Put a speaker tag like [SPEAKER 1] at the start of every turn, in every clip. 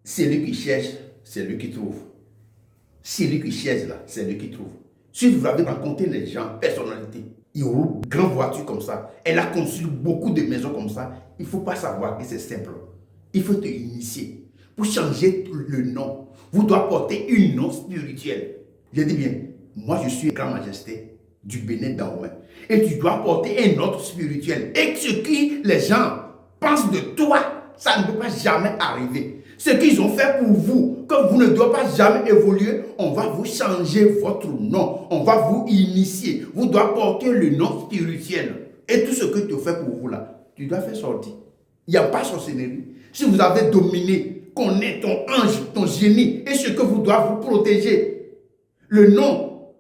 [SPEAKER 1] C'est lui qui cherche, c'est lui qui trouve. C'est lui qui cherche là, c'est lui qui trouve. Si vous avez rencontré les gens, personnalités, ils roulent une grande voiture comme ça, elle a construit beaucoup de maisons comme ça, il ne faut pas savoir que c'est simple. Il faut te initier. Pour changer le nom, vous devez porter un nom spirituel. Je dis bien, moi je suis Grand Majesté du Bénin Dahomey. Et tu dois porter un autre spirituel. Et ce que les gens pensent de toi, ça ne peut pas jamais arriver. Ce qu'ils ont fait pour vous, que vous ne devez pas jamais évoluer, on va vous changer votre nom. On va vous initier. Vous devez porter le nom spirituel. Et tout ce que tu fais pour vous là, tu dois faire sortir. Il n'y a pas sorcellerie. Si vous avez dominé, connais ton ange, ton génie, et ce que vous devez vous protéger. Le nom.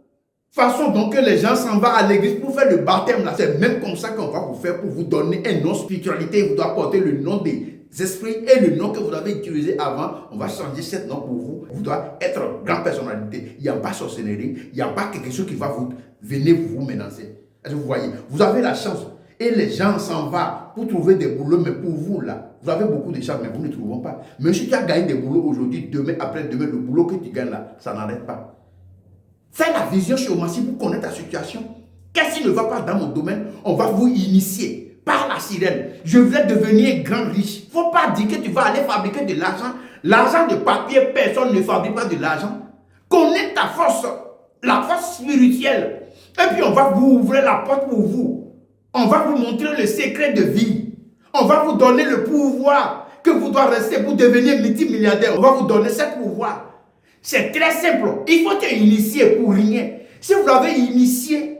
[SPEAKER 1] Façon donc que les gens s'en vont à l'église pour faire le baptême là. C'est même comme ça qu'on va vous faire pour vous donner un nom spiritualité. Vous devez porter le nom des esprits et le nom que vous avez utilisé avant. On va changer ce nom pour vous. Vous devez être grande personnalité. Il n'y a pas sorcellerie. Il n'y a pas quelque chose qui va vous venir vous menacer. Est-ce que vous voyez? Vous avez la chance. Et les gens s'en vont pour trouver des boulots, mais pour vous là, vous avez beaucoup de chance, mais vous ne trouvez pas. Mais si tu as gagné des boulots aujourd'hui, demain, après-demain, le boulot que tu gagnes là, ça n'arrête pas. Fais la vision chez Omassi pour connaître ta situation. Qu'est-ce qui ne va pas dans mon domaine? On va vous initier par la sirène. Je vais devenir grand riche. Il ne faut pas dire que tu vas aller fabriquer de l'argent. L'argent de papier, personne ne fabrique pas de l'argent. Connais ta force, la force spirituelle. Et puis on va vous ouvrir la porte pour vous. On va vous montrer le secret de vie. On va vous donner le pouvoir que vous devez rester pour devenir multimilliardaire. On va vous donner ce pouvoir. C'est très simple. Il faut te initier pour rien. Si vous l'avez initié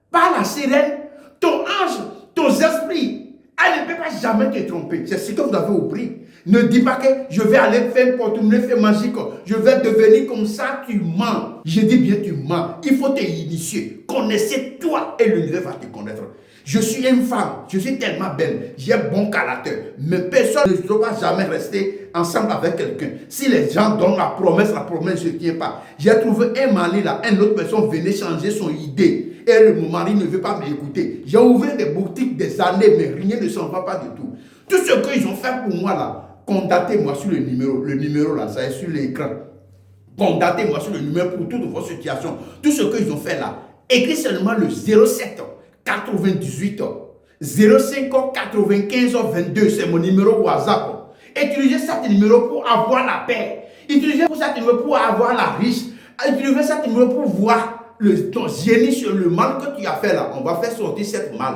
[SPEAKER 1] par la sirène, ton ange, ton esprit, elle ne peut pas jamais te tromper. C'est ce que vous avez oublié. Ne dis pas que je vais aller faire un porte-monnaie fait magique. Je vais devenir comme ça, tu mens. Je dis bien tu mens. Il faut te initier. Connaissez toi et l'univers va te connaître. Je suis une femme, je suis tellement belle, j'ai un bon caractère, mais personne ne doit jamais rester ensemble avec quelqu'un. Si les gens donnent la promesse ne se tient pas. J'ai trouvé un mari là, une autre personne venait changer son idée. Et mon mari ne veut pas m'écouter. J'ai ouvert des boutiques des années, mais rien ne s'en va pas du tout. Tout ce qu'ils ont fait pour moi là, contactez-moi sur le numéro. Le numéro là, ça est sur l'écran. Contactez-moi sur le numéro pour toutes vos situations. Tout ce qu'ils ont fait là, écris seulement le 07 98 05 95 22, c'est mon numéro WhatsApp. Utilisez cet numéro pour avoir la paix. Utilisez cet numéro pour avoir la riche. Utilisez cet numéro pour voir ton génie sur le mal que tu as fait là. On va faire sortir cette mal.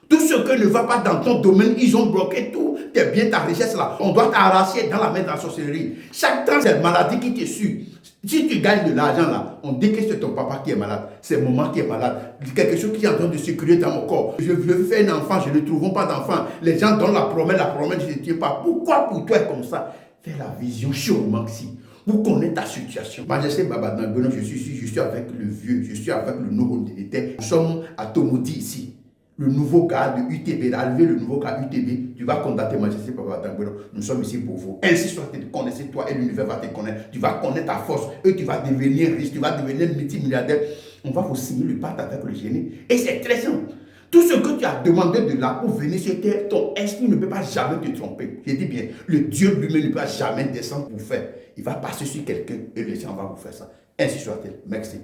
[SPEAKER 1] Tout ce que ne va pas dans ton domaine, ils ont bloqué tout. Tes biens, ta richesse là. On doit t'arracher dans la main de la sorcellerie. Chaque temps, c'est une maladie qui te suit. Si tu gagnes de l'argent là, on dit que c'est ton papa qui est malade, c'est maman qui est malade, quelque chose qui est en train de circuler dans mon corps. Je veux faire un enfant, je ne trouve pas d'enfant. Les gens donnent la promesse ne se tient pas. Pourquoi pour toi comme ça? Fais la vision sur Maxi. Vous connaissez ta situation. Majesté Baba Dangono, je suis ici, je suis avec le vieux, je suis avec le nouveau militaire. Nous sommes à Tomodi ici. Le nouveau gars de UTB, arrivé le nouveau gars UTB, tu vas contacter Majesté Baba Dangono. Nous sommes ici pour vous. Ainsi soit-il, connaissez toi et l'univers va te connaître. Tu vas connaître ta force et tu vas devenir riche, tu vas devenir multimilliardaire. On va vous signer le pacte avec le génie. Et c'est très simple. Tout ce que tu as demandé de là pour venir sur terre, ton esprit ne peut pas jamais te tromper. Je dis bien, le Dieu lui-même ne peut pas jamais descendre pour faire. Il va passer sur quelqu'un et le gens va vous faire ça. Ainsi soit-il. Merci.